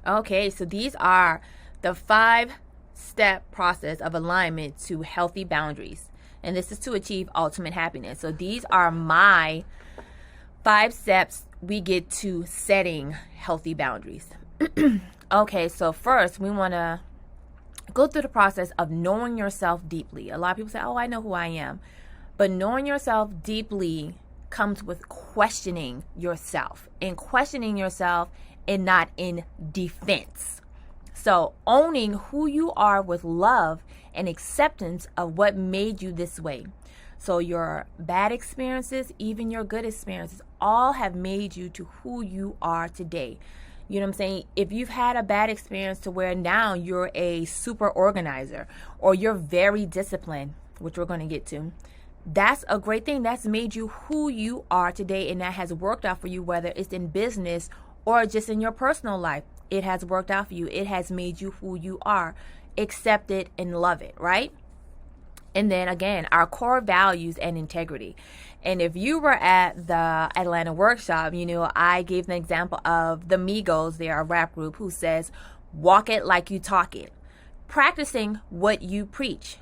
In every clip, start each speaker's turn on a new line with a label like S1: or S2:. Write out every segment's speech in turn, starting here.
S1: Okay, so these are the 5-step process of alignment to healthy boundaries. And this is to achieve ultimate happiness. So these are my 5 steps we get to setting healthy boundaries. Okay, so first we want to go through the process of knowing yourself deeply. A lot of people say, oh, I know who I am. But knowing yourself deeply comes with questioning yourself, and questioning yourself and not in defense. So owning who you are with love and acceptance of what made you this way. So your bad experiences, even your good experiences, all have made you to who you are today. You know what I'm saying? If you've had a bad experience to where now you're a super organizer or you're very disciplined, which we're going to get to, that's a great thing. That's made you who you are today, and that has worked out for you, whether it's in business or just in your personal life. It has worked out for you. It has made you who you are. Accept it and love it, right? And then again, our core values and integrity. And if you were at the Atlanta workshop, I gave the example of the Migos, they're a rap group, who says, walk it like you talk it. Practicing what you preach.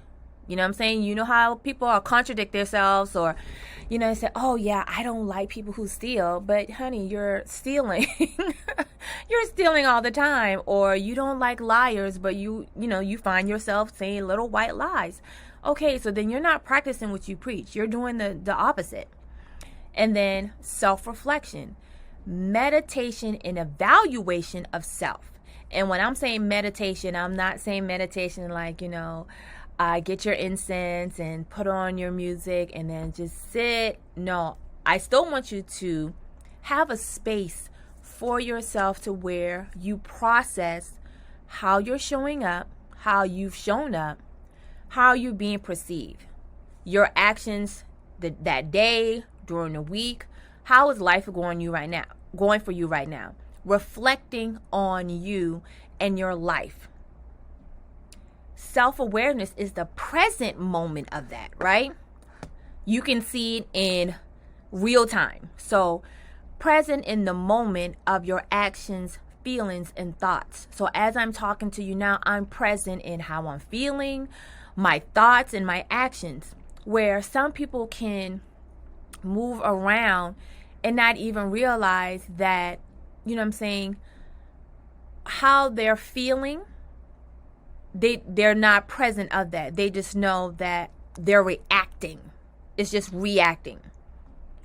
S1: You know what I'm saying? You know how people contradict themselves, or, they say, oh yeah, I don't like people who steal, but honey, you're stealing. You're stealing all the time. Or you don't like liars, but you find yourself saying little white lies. Okay, so then you're not practicing what you preach. You're doing the opposite. And then self-reflection, meditation and evaluation of self. And when I'm saying meditation, I'm not saying meditation like, get your incense and put on your music and then just sit. No, I still want you to have a space for yourself to where you process how you're showing up, how you've shown up, how you're being perceived, your actions that day, during the week. How is life going for you right now? Reflecting on you and your life. Self-awareness is the present moment of that, right? You can see it in real time. So present in the moment of your actions, feelings, and thoughts. So as I'm talking to you now, I'm present in how I'm feeling, my thoughts, and my actions. Where some people can move around and not even realize that, how they're feeling, they're not present of that. They just know that they're reacting. It's just reacting.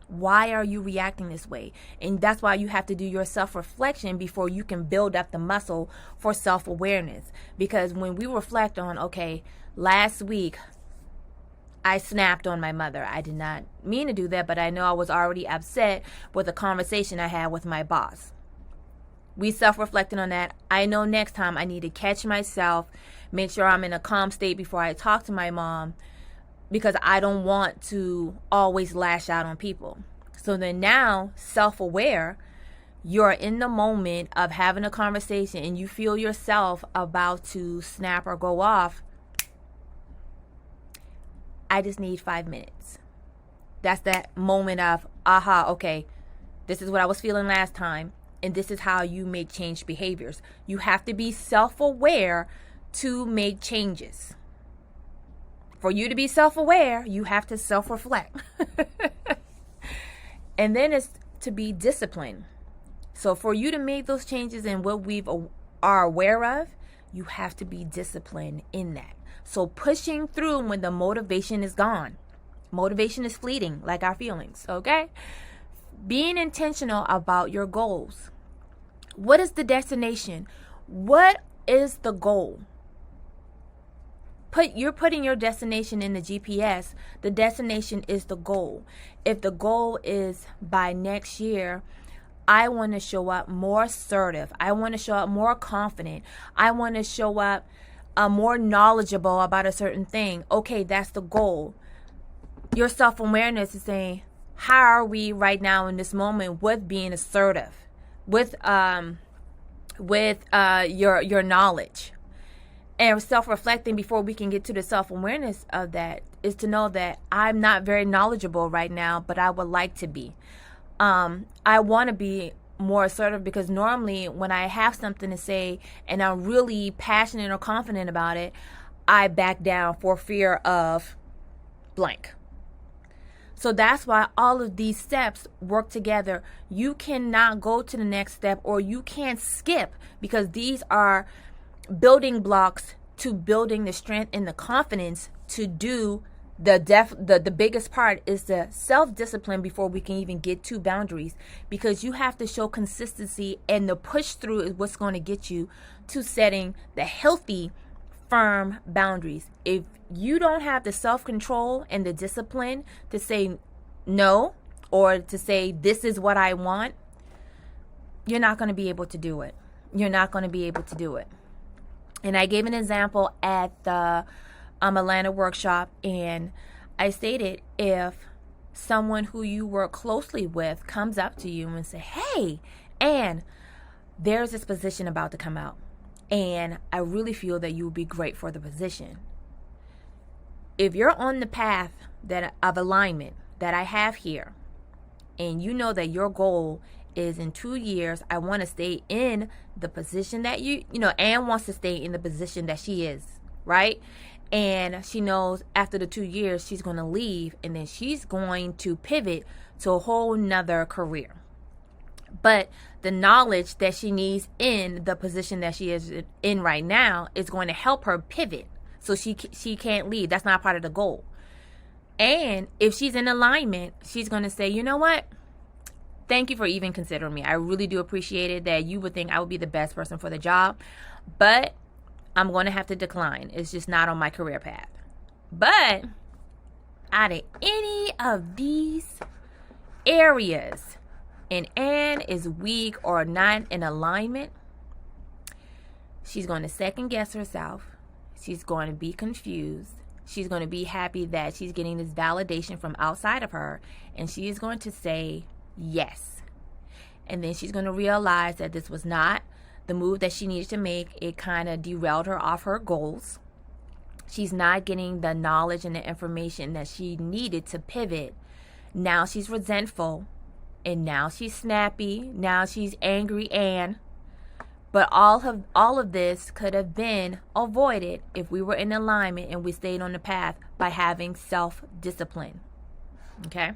S1: Why are you reacting this way? And that's why you have to do your self-reflection before you can build up the muscle for self-awareness. Because when we reflect on, okay, last week I snapped on my mother. I did not mean to do that, but I know I was already upset with a conversation I had with my boss. We self-reflected on that. I know next time I need to catch myself, make sure I'm in a calm state before I talk to my mom, because I don't want to always lash out on people. So then now, self-aware, you're in the moment of having a conversation and you feel yourself about to snap or go off. I just need 5 minutes. That's that moment of, aha, okay, this is what I was feeling last time, and this is how you make change behaviors. You have to be self-aware to make changes. For you to be self-aware, you have to self-reflect. And then it's to be disciplined. So for you to make those changes in what we are aware of, you have to be disciplined in that. So pushing through when the motivation is gone. Motivation is fleeting, like our feelings, okay? Being intentional about your goals. What is the destination? What is the goal? You're putting your destination in the GPS. The destination is the goal. If the goal is by next year, I want to show up more assertive. I want to show up more confident. I want to show up more knowledgeable about a certain thing. Okay, that's the goal. Your self-awareness is saying, how are we right now in this moment with being assertive, with your knowledge, and self-reflecting before we can get to the self-awareness of that is to know that I'm not very knowledgeable right now, but I would like to be. I want to be more assertive, because normally when I have something to say and I'm really passionate or confident about it, I back down for fear of blank. So that's why all of these steps work together. You cannot go to the next step, or you can't skip, because these are building blocks to building the strength and the confidence to do the biggest part is the self-discipline before we can even get to boundaries, because you have to show consistency, and the push through is what's going to get you to setting the healthy, firm boundaries. If you don't have the self-control and the discipline to say no, or to say this is what I want, you're not going to be able to do it. You're not going to be able to do it. And I gave an example at the Atlanta workshop, and I stated, if someone who you work closely with comes up to you and say, hey, and there's this position about to come out, and I really feel that you would be great for the position. If you're on the path of alignment that I have here, and you know that your goal is in 2 years, I want to stay in the position that Anne wants to stay in the position that she is, right? And she knows after the 2 years she's going to leave, and then she's going to pivot to a whole nother career. But the knowledge that she needs in the position that she is in right now is going to help her pivot, so she can't leave. That's not part of the goal. And if she's in alignment, she's going to say, you know what? Thank you for even considering me. I really do appreciate it that you would think I would be the best person for the job, but I'm going to have to decline. It's just not on my career path. But out of any of these areas, and Anne is weak or not in alignment, she's going to second guess herself. She's going to be confused. She's going to be happy that she's getting this validation from outside of her, and she is going to say yes. And then she's going to realize that this was not the move that she needed to make. It kind of derailed her off her goals. She's not getting the knowledge and the information that she needed to pivot. Now she's resentful, and now she's snappy. Now she's angry, Anne. But all of this could have been avoided if we were in alignment and we stayed on the path by having self-discipline. Okay?